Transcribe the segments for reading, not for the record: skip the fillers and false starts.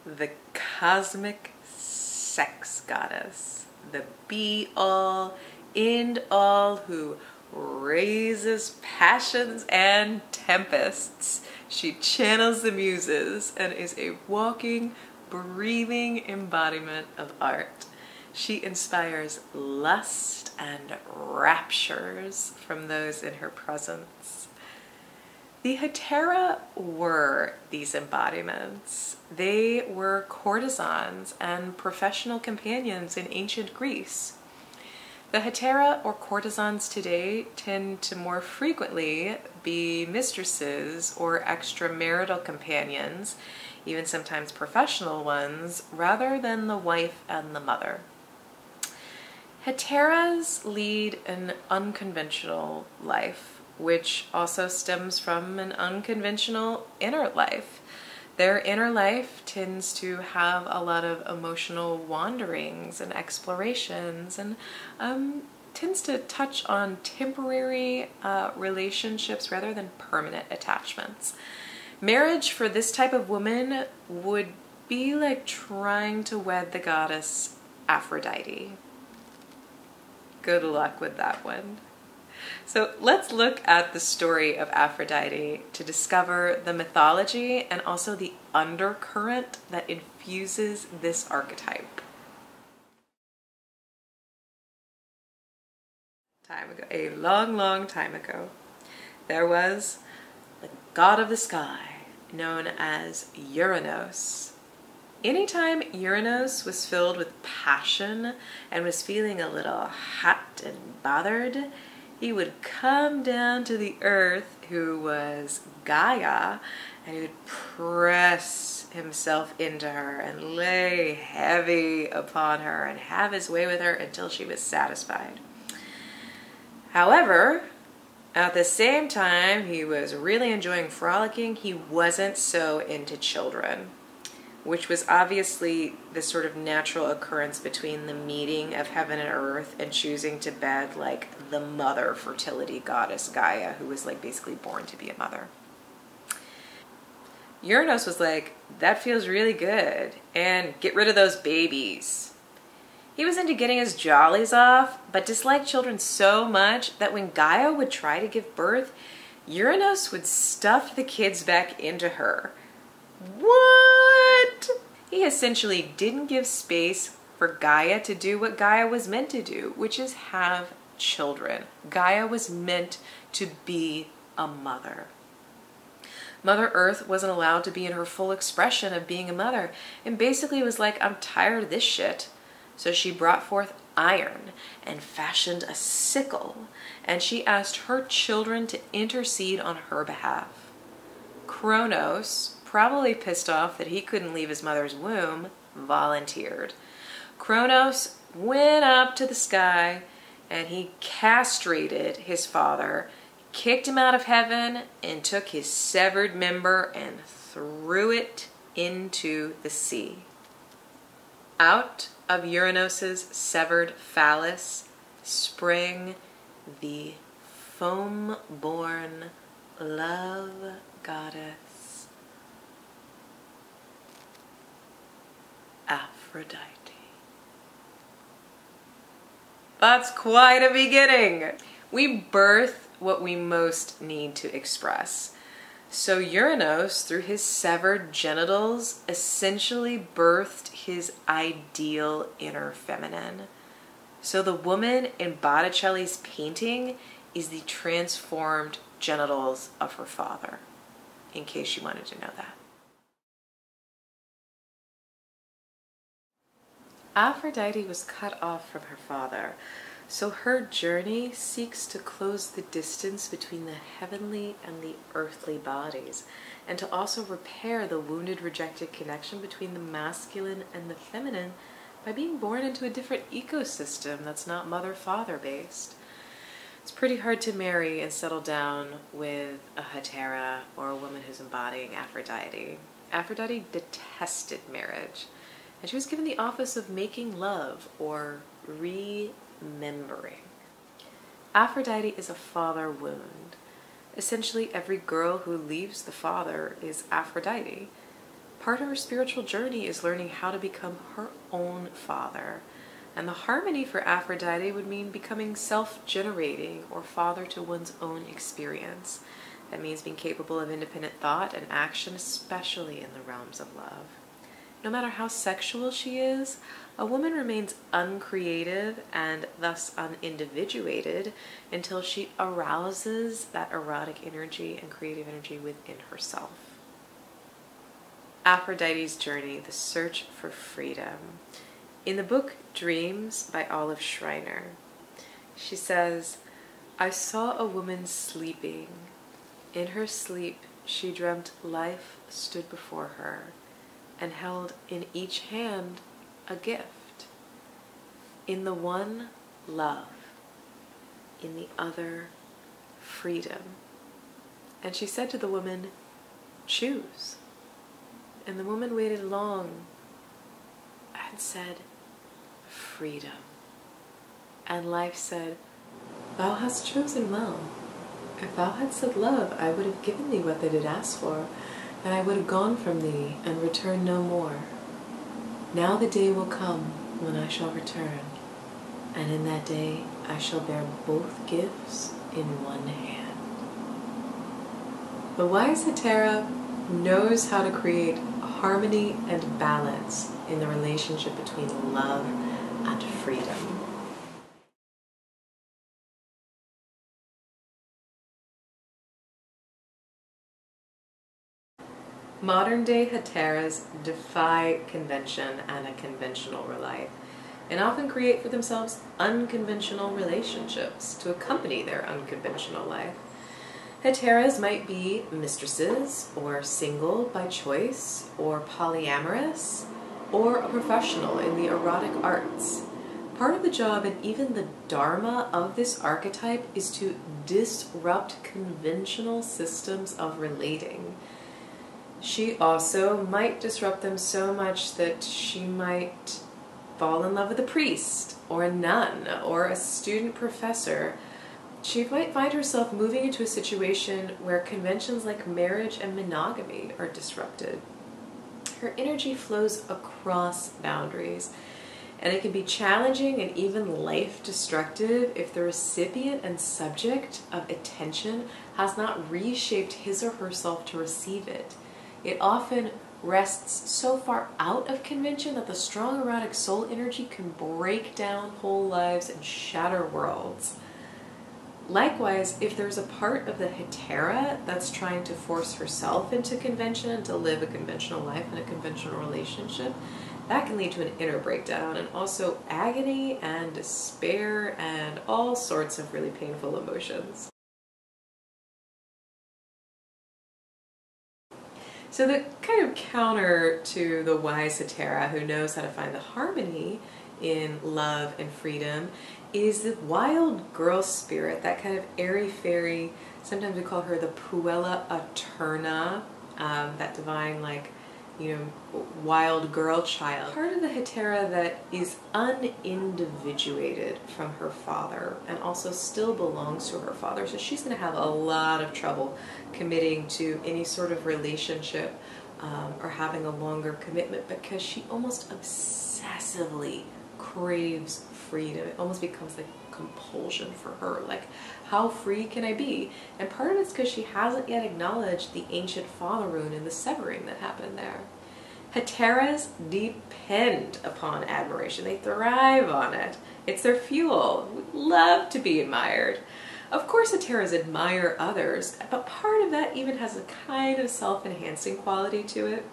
the cosmic sex goddess, the be-all, end-all who raises passions and tempests. She channels the muses and is a walking, breathing embodiment of art. She inspires lust and raptures from those in her presence. The Hetaira were these embodiments. They were courtesans and professional companions in ancient Greece. The Hetaira or courtesans today tend to more frequently be mistresses or extramarital companions, even sometimes professional ones, rather than the wife and the mother. Hetairas lead an unconventional life, which also stems from an unconventional inner life. Their inner life tends to have a lot of emotional wanderings and explorations, and tends to touch on temporary relationships rather than permanent attachments. Marriage for this type of woman would be like trying to wed the goddess Aphrodite. Good luck with that one. So let's look at the story of Aphrodite to discover the mythology and also the undercurrent that infuses this archetype. Time ago, a long, long time ago, there was the god of the sky known as Uranos. Anytime Uranos was filled with passion and was feeling a little hot and bothered, he would come down to the earth, who was Gaia, and he would press himself into her and lay heavy upon her and have his way with her until she was satisfied. However, at the same time he was really enjoying frolicking, he wasn't so into children, which was obviously the sort of natural occurrence between the meeting of heaven and earth and choosing to bed like the mother fertility goddess Gaia, who was like basically born to be a mother. Uranos was like, that feels really good, and get rid of those babies. He was into getting his jollies off, but disliked children so much that when Gaia would try to give birth, Uranos would stuff the kids back into her. What? He essentially didn't give space for Gaia to do what Gaia was meant to do, which is have children. Gaia was meant to be a mother. Mother Earth wasn't allowed to be in her full expression of being a mother, and basically was like, I'm tired of this shit. So she brought forth iron and fashioned a sickle, and she asked her children to intercede on her behalf. Kronos, probably pissed off that he couldn't leave his mother's womb, volunteered. Kronos went up to the sky and he castrated his father, kicked him out of heaven, and took his severed member and threw it into the sea. Out of Uranos's severed phallus sprang the foam-born love goddess Aphrodite. That's quite a beginning. We birth what we most need to express. So Uranos, through his severed genitals, essentially birthed his ideal inner feminine. So the woman in Botticelli's painting is the transformed genitals of her father, in case you wanted to know that. Aphrodite was cut off from her father, so her journey seeks to close the distance between the heavenly and the earthly bodies, and to also repair the wounded, rejected connection between the masculine and the feminine by being born into a different ecosystem that's not mother-father based. It's pretty hard to marry and settle down with a Hetaira or a woman who's embodying Aphrodite. Aphrodite detested marriage, and she was given the office of making love or remembering. Aphrodite is a father wound. Essentially, every girl who leaves the father is Aphrodite. Part of her spiritual journey is learning how to become her own father. And the harmony for Aphrodite would mean becoming self-generating or father to one's own experience. That means being capable of independent thought and action, especially in the realms of love. No matter how sexual she is, a woman remains uncreative and thus unindividuated until she arouses that erotic energy and creative energy within herself. Aphrodite's journey, the search for freedom. In the book Dreams by Olive Schreiner, she says, "I saw a woman sleeping. In her sleep, she dreamt life stood before her and held in each hand a gift. In the one, love. In the other, freedom. And she said to the woman, 'Choose.' And the woman waited long and said, 'Freedom.' And life said, 'Thou hast chosen well. If thou hadst said love, I would have given thee what thou didst ask for, and I would have gone from thee and returned no more. Now the day will come when I shall return, and in that day I shall bear both gifts in one hand.'" The wise Hetaira knows how to create harmony and balance in the relationship between love and freedom. Modern-day Hetairas defy convention and a conventional life, and often create for themselves unconventional relationships to accompany their unconventional life. Hetairas might be mistresses, or single by choice, or polyamorous, or a professional in the erotic arts. Part of the job and even the dharma of this archetype is to disrupt conventional systems of relating. She also might disrupt them so much that she might fall in love with a priest, or a nun, or a student professor. She might find herself moving into a situation where conventions like marriage and monogamy are disrupted. Her energy flows across boundaries, and it can be challenging and even life-destructive if the recipient and subject of attention has not reshaped his or herself to receive it. It often rests so far out of convention that the strong erotic soul energy can break down whole lives and shatter worlds. Likewise, if there's a part of the Hetaira that's trying to force herself into convention and to live a conventional life in a conventional relationship, that can lead to an inner breakdown and also agony and despair and all sorts of really painful emotions. So the kind of counter to the wise Hetaira who knows how to find the harmony in love and freedom is the wild girl spirit, that kind of airy-fairy, sometimes we call her the Puella Aterna, that divine, like, you know, wild girl child. Part of the Hetaira that is unindividuated from her father and also still belongs to her father. So she's going to have a lot of trouble committing to any sort of relationship or having a longer commitment because she almost obsessively craves freedom. It almost becomes like compulsion for her. Like, how free can I be? And part of it's because she hasn't yet acknowledged the ancient father rune and the severing that happened there. Hetairas depend upon admiration. They thrive on it. It's their fuel. We love to be admired. Of course, Hetairas admire others, but part of that even has a kind of self-enhancing quality to it.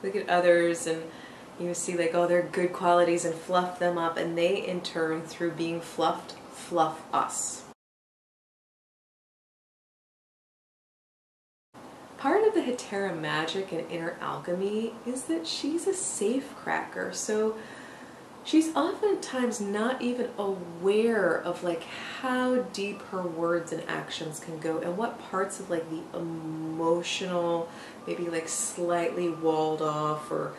Look at others and you see, like, oh, their good qualities and fluff them up, and they in turn, through being fluffed, fluff us. Part of the Hetaira magic and inner alchemy is that she's a safecracker, so she's oftentimes not even aware of like how deep her words and actions can go and what parts of like the emotional, maybe like slightly walled off or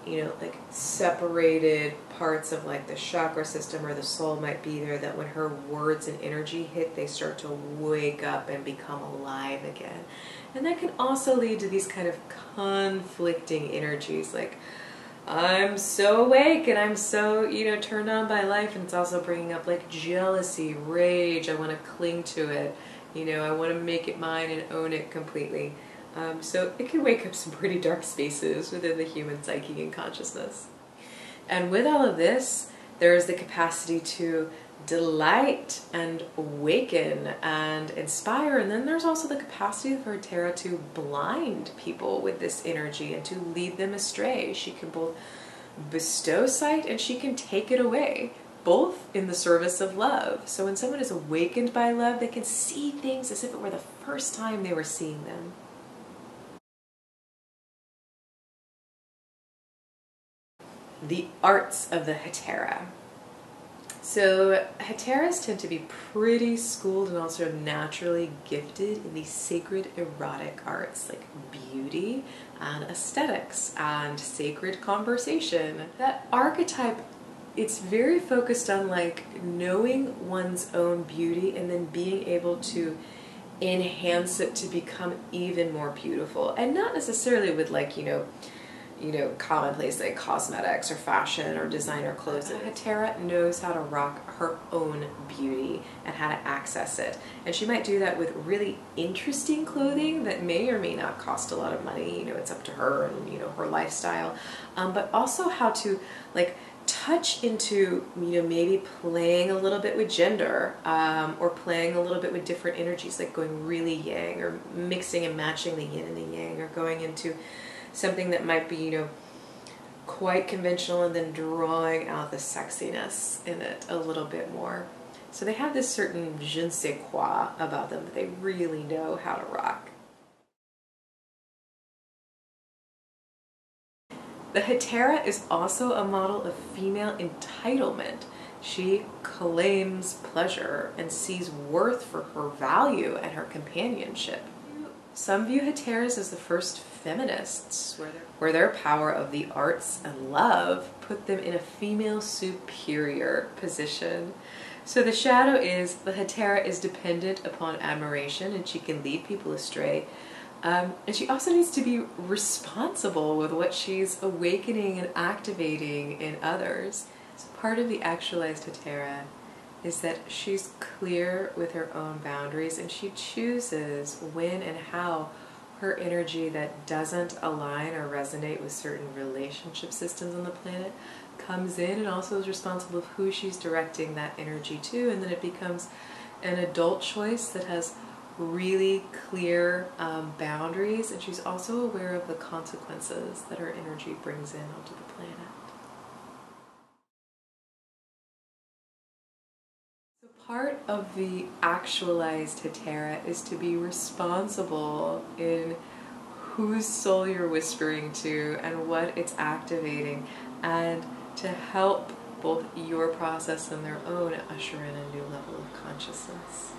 you know, like separated parts of like the chakra system or the soul might be there, that when her words and energy hit, they start to wake up and become alive again. And that can also lead to these kind of conflicting energies, like, I'm so awake and I'm so, you know, turned on by life, and it's also bringing up like jealousy, rage, I want to cling to it, you know, I want to make it mine and own it completely. So it can wake up some pretty dark spaces within the human psyche and consciousness. And with all of this, there is the capacity to delight and awaken and inspire. And then there's also the capacity for Hetaira to blind people with this energy and to lead them astray. She can both bestow sight and she can take it away, both in the service of love. So when someone is awakened by love, they can see things as if it were the first time they were seeing them. The arts of the Hetaira. So Hetairas tend to be pretty schooled and also naturally gifted in these sacred erotic arts like beauty and aesthetics and sacred conversation. That archetype, it's very focused on like knowing one's own beauty and then being able to enhance it to become even more beautiful, and not necessarily with like, you know, commonplace like cosmetics or fashion or designer clothes. Hetaira knows how to rock her own beauty and how to access it. And she might do that with really interesting clothing that may or may not cost a lot of money. You know, it's up to her and, you know, her lifestyle. But also how to like touch into, you know, maybe playing a little bit with gender, or playing a little bit with different energies, like going really yang or mixing and matching the yin and the yang, or going into something that might be, you know, quite conventional and then drawing out the sexiness in it a little bit more. So they have this certain je ne sais quoi about them that they really know how to rock. The Hetaira is also a model of female entitlement. She claims pleasure and sees worth for her value and her companionship. Some view Hetairas as the first feminists, where their power of the arts and love put them in a female superior position. So the shadow is, the Hetaira is dependent upon admiration and she can lead people astray. And she also needs to be responsible with what she's awakening and activating in others. So part of the actualized Hetaira is that she's clear with her own boundaries and she chooses when and how her energy that doesn't align or resonate with certain relationship systems on the planet comes in, and also is responsible for who she's directing that energy to, and then it becomes an adult choice that has really clear boundaries, and she's also aware of the consequences that her energy brings in onto the planet. Part of the actualized Hetaira is to be responsible in whose soul you're whispering to and what it's activating, and to help both your process and their own usher in a new level of consciousness.